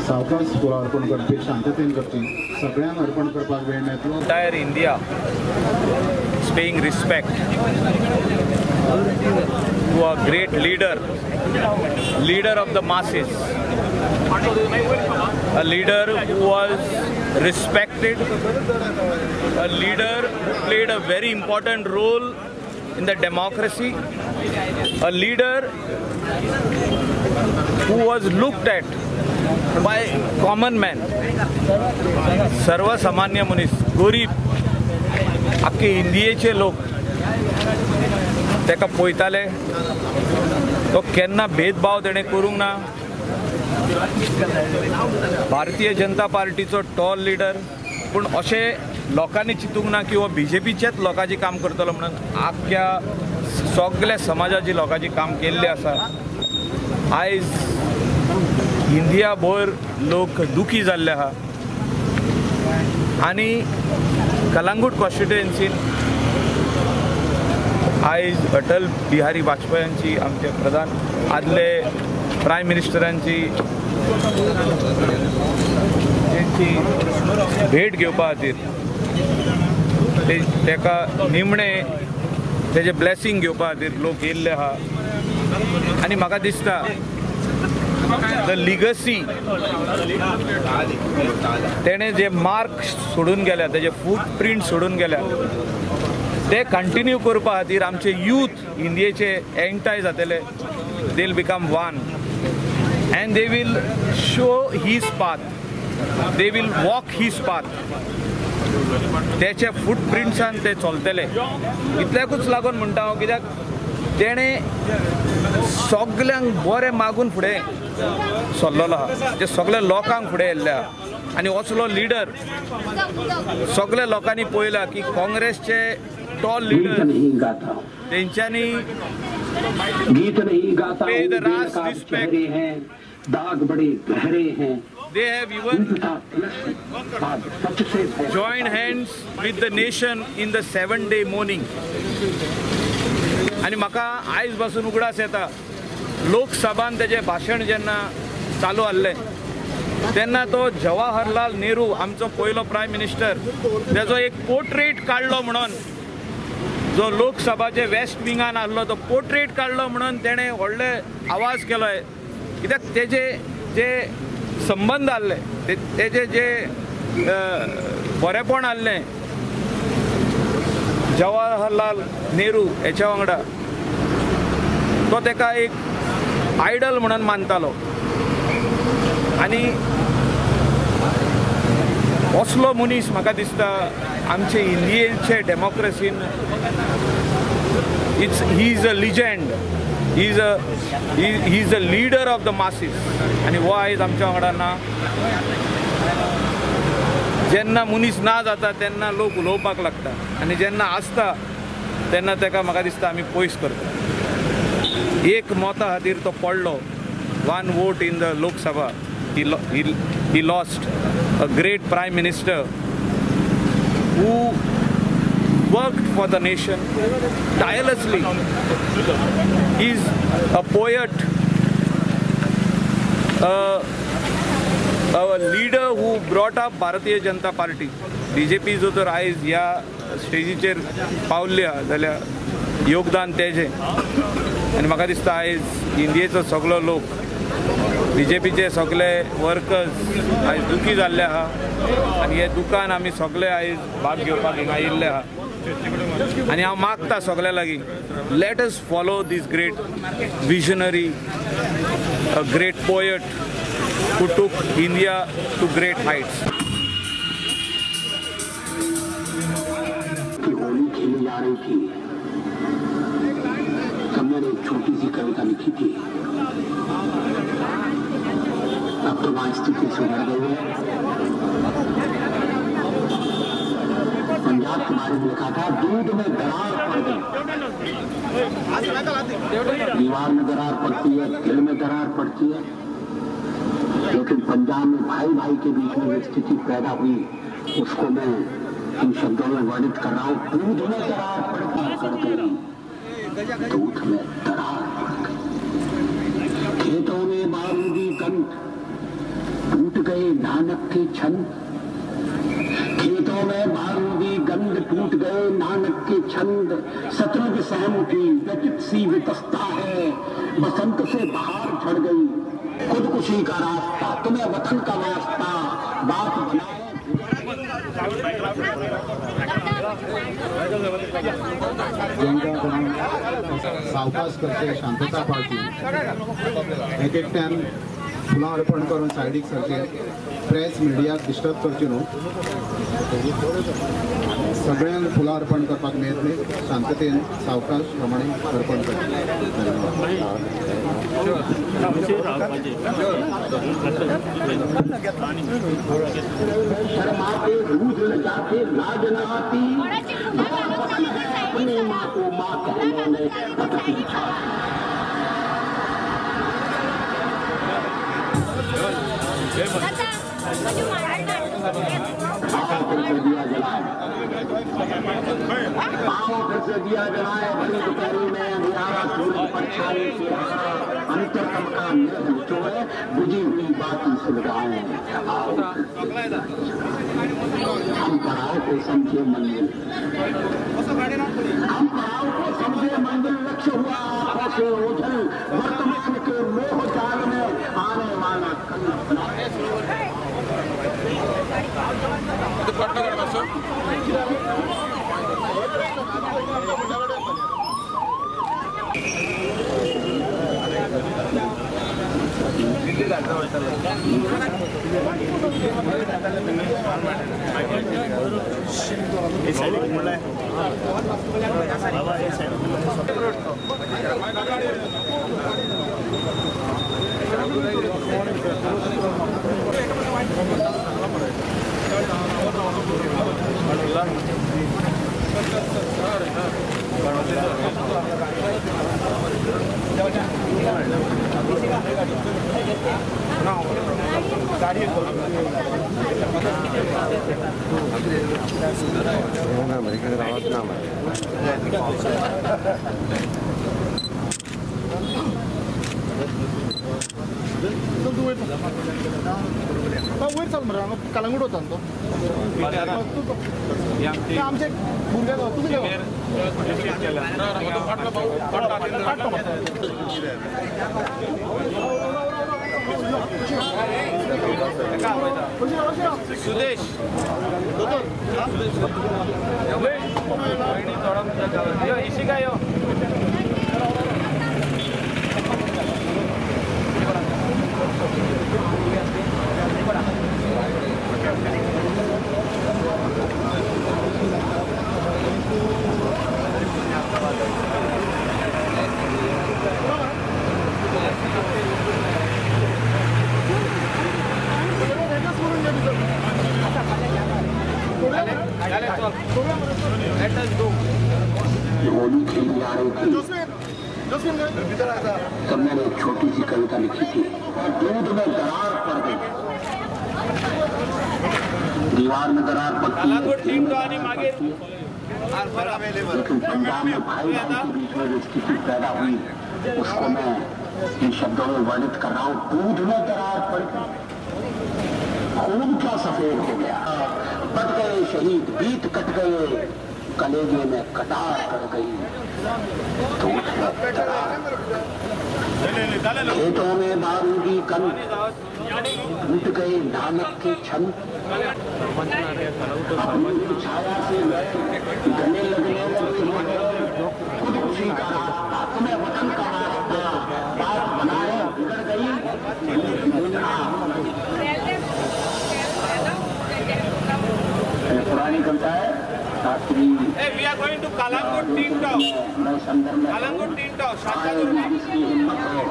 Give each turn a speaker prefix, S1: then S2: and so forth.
S1: सावकाश फुलां अर्पण करपी शांततेन करची सगळ्यांक अर्पण करपाक वेळ मेळटलो.
S2: Entire India is paying respect to a great leader of the masses, a leader who was respected, a leader who played a very important role in the democracy, a leader who was looked at by common man, सर्वसामान्य मनीस, गरीब, आख्खे इंडियेचे लोक तेका पळयताले. तो केन्ना भेदभाव तेणें करूंक ना. भारतीय जनता पार्टीचो टॉल लिडर, पूण अशें लोकांनी चिंतूंक ना की हो BJPचेच लोकांची काम करतलो म्हणून. आख्ख्या सगळ्या समाजाची लोकांची काम केल्लें आसा. आयज इंडिया भर लोक दुखी जाल्ले आहा आनी कलंगूट कॉन्स्टिट्युएन्सीन आयज अटल बिहारी वाजपेयींची, आमचे प्रधान आदले प्रायम मिनिस्टरांची भेट घेवपा खातीर, तेका निमणे तेजे ब्लेसिंग घेवपा खातीर लोक येयल्ले आहा. आनी म्हाका दिसता द लिगसी तेणे जे मार्क सोडून गेल्या, तेजे फूटप्रिंट सोडून गेल्या, ते कंटिन्यू करपा खातीर आमचे यूथ इंडियेचे एकठांय जातले. They will become one and they will show his path, they will walk his path. तेचे फूटप्रिंट्सान ते चलतले. इतल्याकूच लागून म्हणटा हांव, कित्याक तेणे सगल्यांक बरें मागून फुडें सरलेलो आहा, जे सगळ्या लोकांक फुडें येयल्ले आहा. आनी असलो लिडर सगळ्या लोकांनी पळयला की काँग्रेसचे टॉल लिडर तेंच्यांनी पे the Rust respect. They have even joined hands with the nation in the 7-day mourning. आणि म्हाका आयज पासून उगडास येता, लोकसभान तेजें भाशण जेन्ना चालू आसलें तेन्ना तो जवाहरलाल नेहरू, आमचो पयलो प्रायम मिनिस्टर, तेजो एक पोर्ट्रेट काडलो म्हणून, जो लोकसभाचे वेस्ट विंगान आसलो तो पोर्ट्रेट काडलो म्हणून तेणें व्हडले आवाज केलोय. कित्याक तेजे जे संबंध आसले, तेजे जे बरेपण आसलें जवाहरलाल नेहरू हेच्या वांगडा, तो तेका एक आयडल म्हणून मानतालो. आनी असलो मनीस म्हाका दिसता आमचे इंडियेचे डेमोक्रेसीन he is a legend, he is a leader of the masses. आनी हो आयज आमच्या वांगडा ना. जेन्ना मनीस ना जाता तेन्ना लोक उलोवपाक लागता, आनी जेन्ना आसता तेन्ना तेका म्हाका दिसता आमी पयस करता. एक मता खातीर तो पडलो, 1 vote in the Lok Sabha. He lost a great prime minister who worked for the nation tirelessly. He is a poet, a leader who brought up Bharatiya Janata Party. BJP जो तर आयज ह्या स्टेजीचेर पावल्ली आहा जाल्यार योगदान तेजें. आनी म्हाका दिसता आयज इंडियेचो सगळो लोक, BJPचे सगळे वर्कर्स आयज दुखी जाल्ले आहा. आनी हे दुखान आमी सगळे आयज भाग घेवपाक हिंगा येयल्ले आहा. आनी हांव मागता सगळ्या लागीं, let us follow this great visionary, a great poet who took India to great heights.
S3: Holi खेली जा रही थी, हमने एक छोटी सी कविता लिखी थी. अब तो वहाँ स्थिति सुधर गई है. पंजाब कुमारी ने लिखा था, दूध में दरार पड़ गई, दीवार में दरार पड़ती है, दिल में दरार पड़ती है. लेकिन पंजाब में भाई भाई के बीच में जो स्थिति पैदा हुई उसको मैं इन शब्दों में वर्णित कर रहा हूँ। दूध में दरार पड़ गई, दूध में दरार पड़ गई, खेतों में बारूदी गंध, टूट गए नानक के छंद, खेतों में बारूदी गंध, टूट गए नानक के छंद, शतरंज सहम की व्यतीत सी वितस्ता है, बसंत से बहार झड़ गई, खुदकुशी का रास्ता, तुम्हें वतन का वास्ता, बात बनाए।
S1: सावकाश करचे, शांतता पाळची, एक एकट्यान फुलां अर्पण करून सायडीक सरचे, प्रेस मिडियाक डिस्टर्ब करचे न्हू, सगळ्यांक फुलां अर्पण करपाक मेळटली, शांततेन सावकाश प्रमाणे अर्पण करचे।
S3: शर्माते रूठ जाते लाज न आती, अपनी माँ को माँ कहने में पतती था। पाँव फिर से दिया जलाए, बड़ी दोपहरी में अंधियारा सूरज परछाई से अंतरतम का निर्भ निचोड़े, बुझी हुई बाती सुलगाए। आओ हम पड़ाव को समझे मंजिल, हम पड़ाव को समझे मंजिल, लक्ष्य हुआ आंखों से ओझल, वर्तमान के मोह जाल में आने वाला कल अपनाए।
S4: वर चाल मरे हांगा कलंगूट वता न्हू तो आमचे भुरगे तुमी
S2: सुदेश इसी का यो
S3: होली खेली जा रही थी, तब मैंने एक छोटी सी कविता लिखी थी, दूध में दरार पड़ गई, दीवार में दरार पड़ती है, लेकिन पंजाब में भाई भाई के बीच में जो स्थिति पैदा हुई उसको मैं इन शब्दों में वर्णित कर रहा हूँ। दूध में दरार पड़ गई, खून क्या सफेद हो गया, बच गए शहीद, बीत कट गए, कलेजे में कटार कर गई, दूध में दरार, खेतों में बारूदी कंध, टूट गए नानक के छंद, अपनी छाया से गले लगने लगे, खुदकुशी का रास्ता, तुम्हें वतन का रास्ता, बात बनाए बिगड़ गई। पुरानी कविता है Shastri.
S2: We are going to Kalangut Teen Town. Kalangut Teen Town.
S3: जिसकी हिम्मत हो